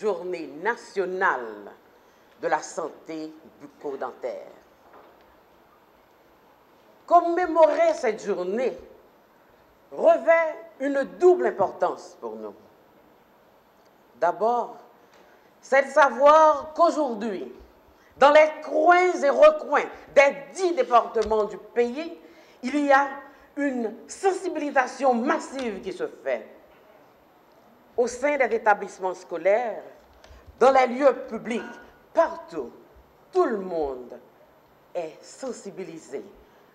Journée nationale de la santé bucco-dentaire. Commémorer cette journée revêt une double importance pour nous. D'abord, c'est de savoir qu'aujourd'hui, dans les coins et recoins des 10 départements du pays, il y a une sensibilisation massive qui se fait. Au sein des établissements scolaires, dans les lieux publics, partout, tout le monde est sensibilisé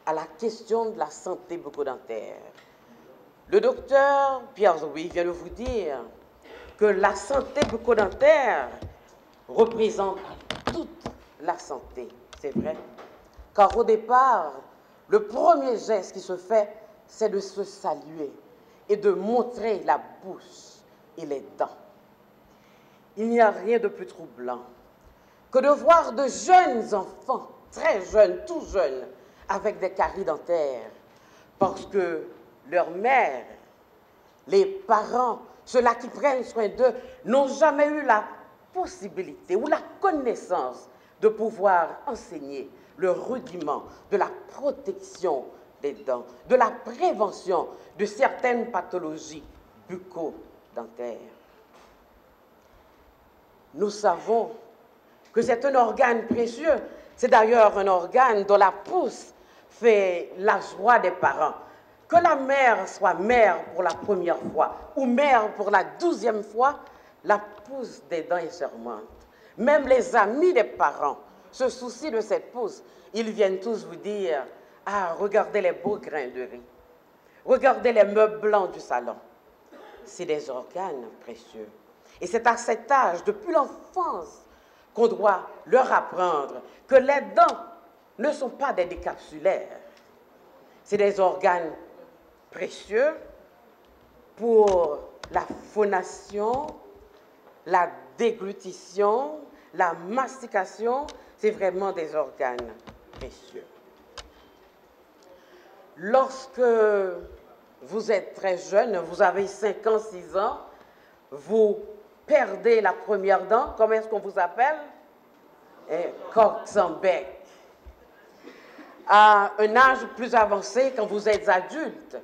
à la question de la santé bucco-dentaire. Le docteur Pierre-Louis vient de vous dire que la santé bucco-dentaire représente toute la santé. C'est vrai, car au départ, le premier geste qui se fait, c'est de se saluer et de montrer la bouche et les dents. Il n'y a rien de plus troublant que de voir de jeunes enfants, très jeunes, tout jeunes, avec des caries dentaires, parce que leur mère, les parents, ceux-là qui prennent soin d'eux, n'ont jamais eu la possibilité ou la connaissance de pouvoir enseigner le rudiment de la protection des dents, de la prévention de certaines pathologies bucco-dentaires. Nous savons que c'est un organe précieux. C'est d'ailleurs un organe dont la pousse fait la joie des parents. Que la mère soit mère pour la première fois ou mère pour la 12e fois, la pousse des dents est charmante. Même les amis des parents se soucient de cette pousse. Ils viennent tous vous dire « Ah, regardez les beaux grains de riz. Regardez les meubles blancs du salon. » C'est des organes précieux. Et c'est à cet âge, depuis l'enfance, qu'on doit leur apprendre que les dents ne sont pas des décapsulaires. C'est des organes précieux pour la phonation, la déglutition, la mastication. C'est vraiment des organes précieux. Lorsque vous êtes très jeune, vous avez 5 ans, 6 ans, vous perdez la première dent, comment est-ce qu'on vous appelle? Coque sans bec. À un âge plus avancé, quand vous êtes adulte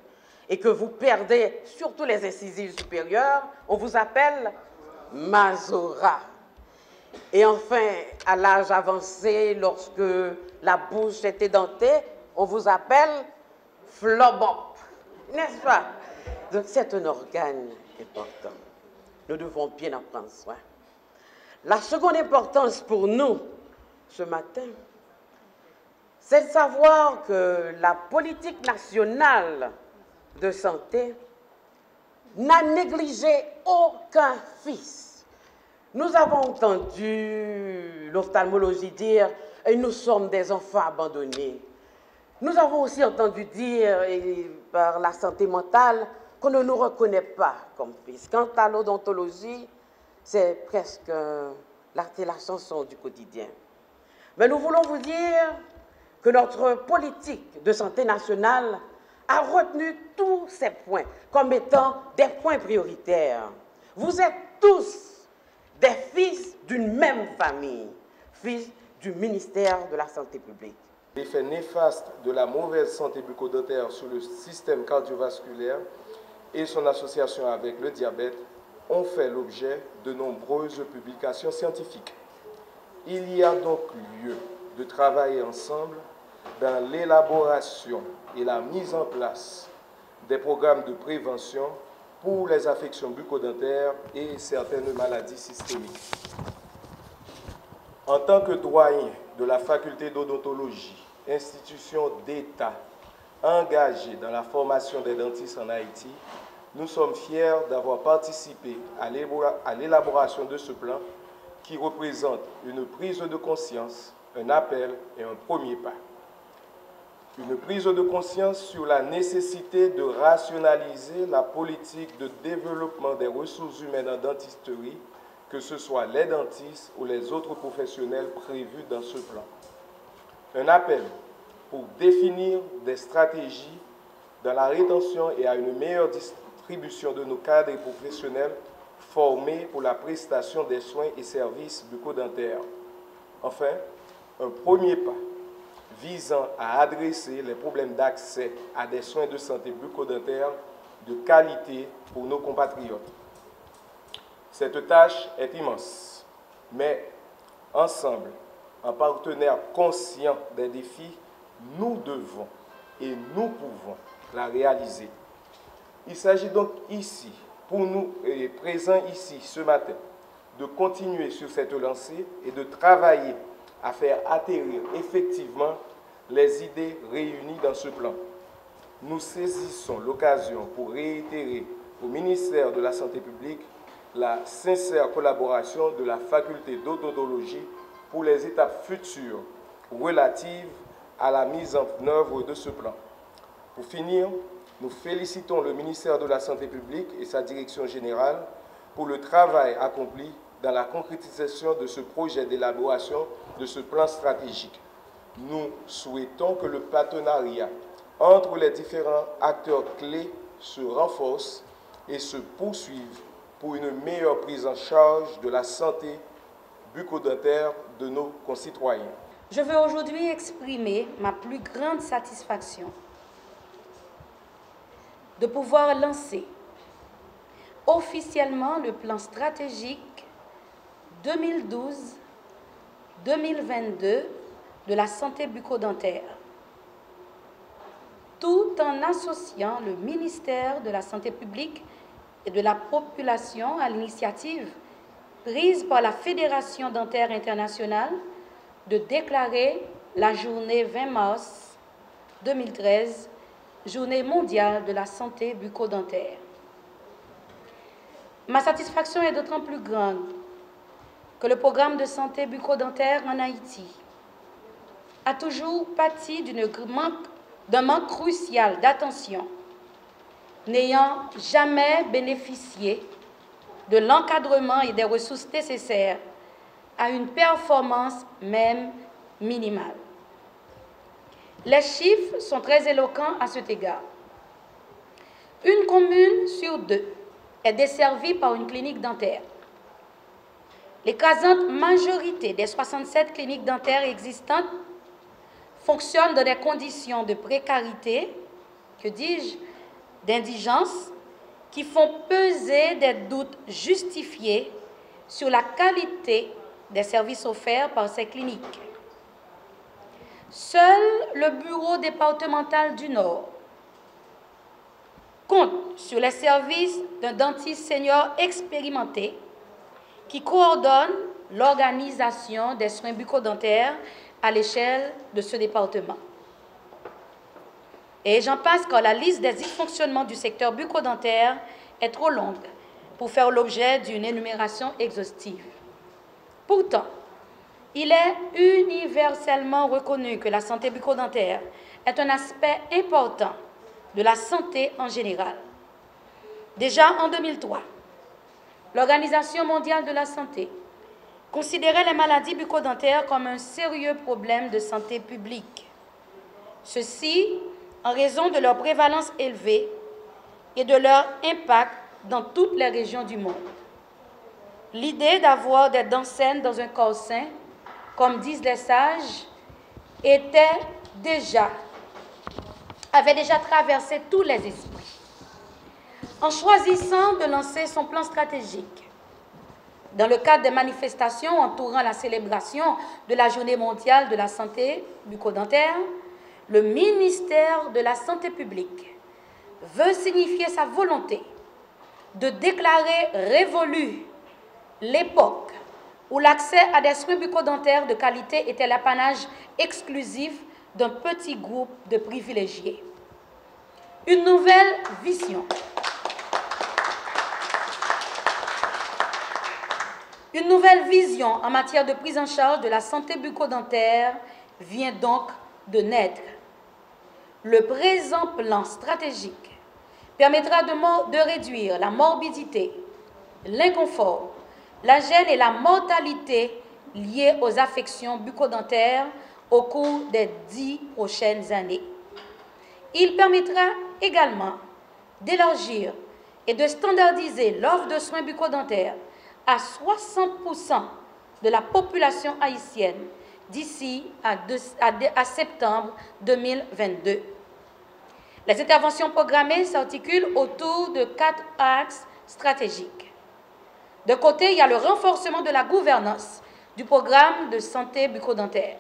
et que vous perdez surtout les incisives supérieures, on vous appelle Mazora. Et enfin, à l'âge avancé, lorsque la bouche est édentée, on vous appelle Flobop. N'est-ce pas? Donc c'est un organe important. Nous devons bien en prendre soin. La seconde importance pour nous, ce matin, c'est de savoir que la politique nationale de santé n'a négligé aucun fils. Nous avons entendu l'ophtalmologie dire « nous sommes des enfants abandonnés ». Nous avons aussi entendu dire par la santé mentale qu'on ne nous reconnaît pas comme fils. Quant à l'odontologie, c'est presque la chanson du quotidien. Mais nous voulons vous dire que notre politique de santé nationale a retenu tous ces points comme étant des points prioritaires. Vous êtes tous des fils d'une même famille, fils du ministère de la Santé publique. L'effet néfaste de la mauvaise santé bucco-dentaire sur le système cardiovasculaire et son association avec le diabète ont fait l'objet de nombreuses publications scientifiques. Il y a donc lieu de travailler ensemble dans l'élaboration et la mise en place des programmes de prévention pour les affections bucco-dentaires et certaines maladies systémiques. En tant que doyen de la faculté d'odontologie, institution d'État engagée dans la formation des dentistes en Haïti, nous sommes fiers d'avoir participé à l'élaboration de ce plan qui représente une prise de conscience, un appel et un premier pas. Une prise de conscience sur la nécessité de rationaliser la politique de développement des ressources humaines en dentisterie, que ce soit les dentistes ou les autres professionnels prévus dans ce plan. Un appel pour définir des stratégies dans la rétention et à une meilleure distribution de nos cadres et professionnels formés pour la prestation des soins et services bucco-dentaires. Enfin, un premier pas visant à adresser les problèmes d'accès à des soins de santé bucco-dentaires de qualité pour nos compatriotes. Cette tâche est immense, mais ensemble, en partenaires conscients des défis, nous devons et nous pouvons la réaliser. Il s'agit donc ici, pour nous présents ici ce matin, de continuer sur cette lancée et de travailler à faire atterrir effectivement les idées réunies dans ce plan. Nous saisissons l'occasion pour réitérer au ministère de la Santé publique la sincère collaboration de la faculté d'odontologie pour les étapes futures relatives à la mise en œuvre de ce plan. Pour finir, nous félicitons le ministère de la Santé publique et sa direction générale pour le travail accompli dans la concrétisation de ce projet d'élaboration de ce plan stratégique. Nous souhaitons que le partenariat entre les différents acteurs clés se renforce et se poursuive pour une meilleure prise en charge de la santé bucco-dentaire de nos concitoyens. Je veux aujourd'hui exprimer ma plus grande satisfaction de pouvoir lancer officiellement le plan stratégique 2012-2022 de la santé bucco-dentaire, tout en associant le ministère de la Santé publique et de la population à l'initiative prise par la Fédération dentaire internationale de déclarer la journée 20 mars 2013, Journée mondiale de la santé bucco-dentaire. Ma satisfaction est d'autant plus grande que le programme de santé bucco-dentaire en Haïti a toujours pâti d'un manque crucial d'attention, n'ayant jamais bénéficié de l'encadrement et des ressources nécessaires à une performance même minimale. Les chiffres sont très éloquents à cet égard. Une commune sur deux est desservie par une clinique dentaire. L'écrasante majorité des 67 cliniques dentaires existantes fonctionnent dans des conditions de précarité, que dis-je, d'indigence, qui font peser des doutes justifiés sur la qualité des services offerts par ces cliniques. Seul le bureau départemental du Nord compte sur les services d'un dentiste senior expérimenté qui coordonne l'organisation des soins bucco-dentaires à l'échelle de ce département. Et j'en passe quand la liste des dysfonctionnements du secteur bucco-dentaire est trop longue pour faire l'objet d'une énumération exhaustive. Pourtant, il est universellement reconnu que la santé bucco-dentaire est un aspect important de la santé en général. Déjà en 2003, l'Organisation mondiale de la santé considérait les maladies bucco-dentaires comme un sérieux problème de santé publique. Ceci en raison de leur prévalence élevée et de leur impact dans toutes les régions du monde. L'idée d'avoir des dents saines dans un corps sain, comme disent les sages, avait déjà traversé tous les esprits. En choisissant de lancer son plan stratégique, dans le cadre des manifestations entourant la célébration de la Journée mondiale de la santé bucco-dentaire, le ministère de la Santé publique veut signifier sa volonté de déclarer révolue l'époque où l'accès à des soins bucco-dentaires de qualité était l'apanage exclusif d'un petit groupe de privilégiés. Une nouvelle vision. Une nouvelle vision en matière de prise en charge de la santé bucco-dentaire vient donc de naître. Le présent plan stratégique permettra de réduire la morbidité, l'inconfort, la gêne et la mortalité liées aux affections bucco-dentaires au cours des 10 prochaines années. Il permettra également d'élargir et de standardiser l'offre de soins bucco-dentaires à 60% de la population haïtienne d'ici à septembre 2022. Les interventions programmées s'articulent autour de 4 axes stratégiques. De côté, il y a le renforcement de la gouvernance du programme de santé bucco-dentaire.